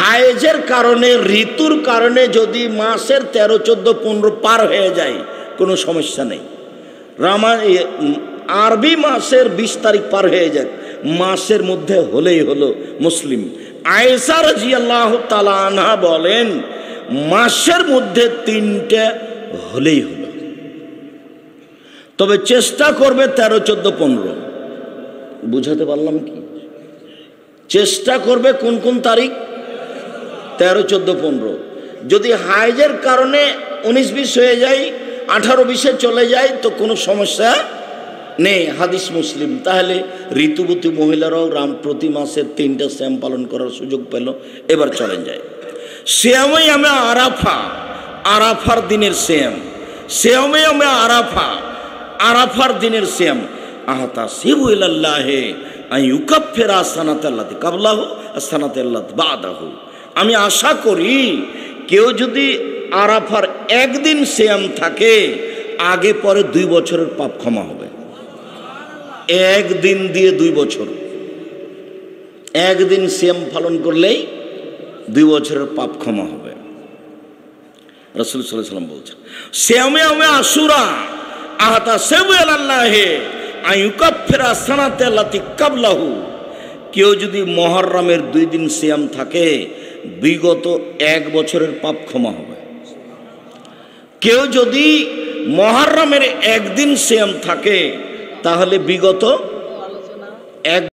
হায়েজের কারণে, ঋতুর কারণে যদি মাসের 13, 14, 15 পার হয়ে যায় কোনো সমস্যা নেই। আরবি মাসের 20 তারিখ পার হয়ে যায়, মাসের মধ্যে হলেই হলো মুসলিম। আয়েশা রাদিয়াল্লাহু তাআলা আনহা বলেন মাসের মধ্যে 3টে হলেই হলো, তবে চেষ্টা করবে 13, 14, 15। বুঝাতে পারলাম কি? চেষ্টা করবে কোন কোন তারিখ? 13, 14, 15। যদি হাইজের কারণে 19, 20 হয়ে যায়, 18, 20-এ চলে যায় তো কোনো সমস্যা নেই, হাদিস মুসলিম। তাহলে ঋতুবতী মহিলারাও প্রতি মাসের 3টা শ্যাম পালন করার সুযোগ পেল। এবার চলেন যায় শ্যামে আমি আরাফা, আরাফার দিনের শ্যাম, শ্যামে আমি আরাফা, আরাফার দিনের শ্যাম। আহতা সিবু ইলাল্লাহে আইয়ুকাফিরা সানাতাল্লাতি কাবলাহু সানাতাল্লাতি বাদাহু। আমি আশা করি কেউ যদি আরাফার একদিন শ্যাম থাকে, আগে পরে 2 বছরের পাপ ক্ষমা হবে। একদিন দিয়ে 2 বছর, একদিন শ্যাম পালন করলেই 2 বছরের পাপ ক্ষমা হবে। রাসূল সাল্লাল্লাহু আলাইহি ওয়াসাল্লাম বলছেন শ্যামে আমি আশুরা আহতা সিবু ইলাল্লাহে আইয়ুকাফিরা সানাতাল্লাতি কাবলাহু। কেউ যদি মুহররমের 2 দিন সিয়াম থাকে, বিগত 1 বছরের পাপ ক্ষমা হবে। কেউ যদি মুহররমের 1 দিন সিয়াম থাকে, তাহলে বিগত 1